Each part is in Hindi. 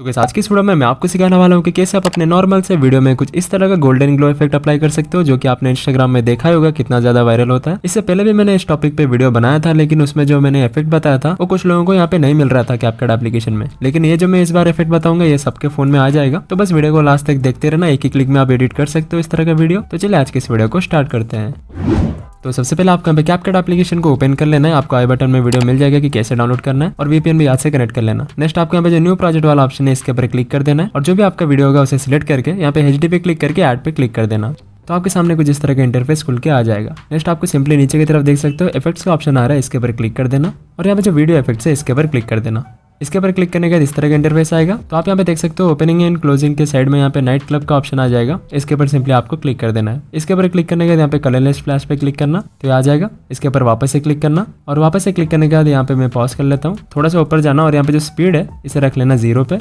तो गाइस आज की इस वीडियो में मैं आपको सिखाने वाला हूँ कि कैसे आप अपने नॉर्मल से वीडियो में कुछ इस तरह का गोल्डन ग्लो इफेक्ट अप्लाई कर सकते हो, जो कि आपने इंस्टाग्राम में देखा ही होगा कितना ज्यादा वायरल होता है। इससे पहले भी मैंने इस टॉपिक पे वीडियो बनाया था, लेकिन उसमें जो मैंने इफेक्ट बताया था वो कुछ लोगों को यहाँ पे नहीं मिल रहा था कैपकट एप्लीकेशन में। लेकिन ये जो मैं इस बार इफेक्ट बताऊंगा ये सबके फोन में आ जाएगा, तो बस वीडियो को लास्ट तक देखते रहना। एक ही क्लिक में आप एडिट कर सकते हो इस तरह का वीडियो। तो चलिए आज के इस वीडियो को स्टार्ट करते हैं। तो सबसे पहले आपको यहाँ पे कैपकट एप्लीकेशन को ओपन कर लेना है। आपको आई बटन में वीडियो मिल जाएगा कि कैसे डाउनलोड करना है, और वीपीएन भी याद से कनेक्ट कर लेना। नेक्स्ट आपको यहाँ पे जो न्यू प्रोजेक्ट वाला ऑप्शन है इसके ऊपर क्लिक कर देना है, और जो भी आपका वीडियो होगा उसे सिलेक्ट करके यहाँ पे एचडी पे क्लिक करके ऐड पे क्लिक कर देना। तो आपके सामने कुछ इस तरह का इंटरफेस खुल के आ जाएगा। नेक्स्ट आपको सिंपली नीचे की तरफ देख सकते हो इफेक्ट्स का ऑप्शन आ रहा है, इसके ऊपर क्लिक कर देना, और यहाँ पे जो वीडियो इफेक्ट्स है इसके ऊपर क्लिक कर देना। इसके ऊपर क्लिक करने के बाद इस तरह का इंटरफेस आएगा। तो आप यहाँ पे देख सकते हो ओपनिंग एंड क्लोजिंग के साइड में यहाँ पे नाइट क्लब का ऑप्शन आ जाएगा। इसके ऊपर सिंपली आपको क्लिक कर देना है। इसके ऊपर क्लिक करने के बाद यहाँ पे कलरलेस फ्लैश पे क्लिक करना, तो ये आ जाएगा। इसके ऊपर वापस से क्लिक करना, और वापस से क्लिक करने के बाद यहाँ पे मैं पॉज कर लेता हूँ, थोड़ा सा ऊपर जाना, और यहाँ पे जो स्पीड है इसे रख लेना 0 पे।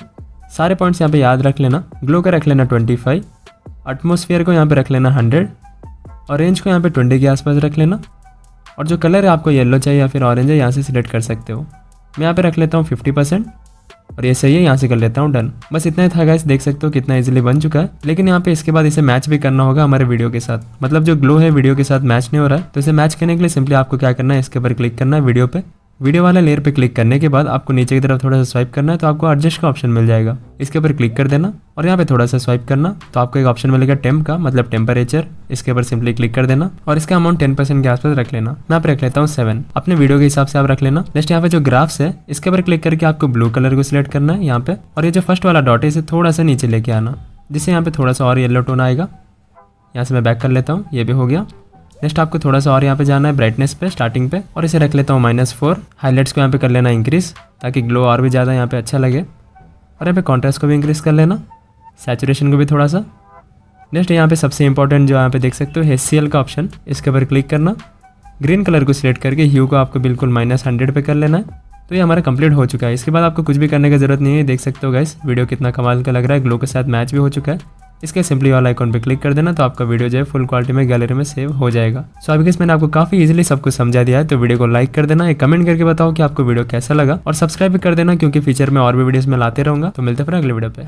सारे पॉइंट्स यहाँ पे याद रख लेना। ग्लो का रख लेना 25, एटमोसफियर को यहाँ पे रख लेना 100, और रेंज को यहाँ पे 20 के आसपास रख लेना। और जो कलर है आपको येलो चाहिए या फिर ऑरेंज है, यहाँ से सिलेक्ट कर सकते हो। मैं यहाँ पे रख लेता हूँ 50%, और ये सही है, यहाँ से कर लेता हूँ डन। बस इतना ही था गाइस, देख सकते हो कितना इजीली बन चुका है। लेकिन यहाँ पे इसके बाद इसे मैच भी करना होगा हमारे वीडियो के साथ। मतलब जो ग्लो है वीडियो के साथ मैच नहीं हो रहा है, तो इसे मैच करने के लिए सिंपली आपको क्या करना है, इसके ऊपर क्लिक करना है वीडियो पे। वीडियो वाला लेयर पे क्लिक करने के बाद आपको नीचे की तरफ थोड़ा सा स्वाइप करना है, तो आपको एडजस्ट का ऑप्शन मिल जाएगा। इसके ऊपर क्लिक कर देना, और यहाँ पे थोड़ा सा स्वाइप करना, तो आपको एक ऑप्शन मिलेगा टेम्प का, मतलब टेम्परेचर। इसके ऊपर सिंपली क्लिक कर देना, और इसका अमाउंट 10% के आसपास रख लेना। मैं यहाँ पे रख लेता हूँ 7। अपने वीडियो के हिसाब से आप रख लेना। नेक्स्ट यहाँ पे जो ग्राफ्स है इसके ऊपर क्लिक करके आपको ब्लू कलर को सिलेक्ट करना है यहाँ पे, और ये जो फर्स्ट वाला डॉट है इसे थोड़ा सा नीचे लेके आना, जिससे यहाँ पे थोड़ा सा और येलो टोन आएगा। यहाँ से मैं बैक कर लेता हूँ, ये भी हो गया। नेक्स्ट आपको थोड़ा सा और यहाँ पे जाना है ब्राइटनेस पे स्टार्टिंग पे, और इसे रख लेता हूँ -4। हाईलाइट्स को यहाँ पे कर लेना इंक्रीज, ताकि ग्लो और भी ज़्यादा यहाँ पे अच्छा लगे। और यहाँ पे कॉन्ट्रास्ट को भी इंक्रीज कर लेना, सैचुरेशन को भी थोड़ा सा। नेक्स्ट यहाँ पे सबसे इंपॉर्टेंट जो यहाँ पे देख सकते हो HCL का ऑप्शन, इसके ऊपर क्लिक करना। ग्रीन कलर को सिलेक्ट करके ह्यू को आपको बिल्कुल -100 पे कर लेना है। तो ये हमारा कंप्लीट हो चुका है। इसके बाद आपको कुछ भी करने की जरूरत नहीं है। देख सकते हो गाइस वीडियो कितना कमाल का लग रहा है, ग्लो के साथ मैच भी हो चुका है। इसके सिंपली वाला आइकॉन पे क्लिक कर देना, तो आपका वीडियो जो है फुल क्वालिटी में गैलरी में सेव हो जाएगा। सो अभी मैंने आपको काफी इजीली सब कुछ समझा दिया है। तो वीडियो को लाइक कर देना, एक कमेंट करके बताओ कि आपको वीडियो कैसा लगा, और सब्सक्राइब भी कर देना, क्योंकि फ्यूचर में और भी वीडियोस में लाते रहूंगा। तो मिलते हैं फिर अगले वीडियो पे।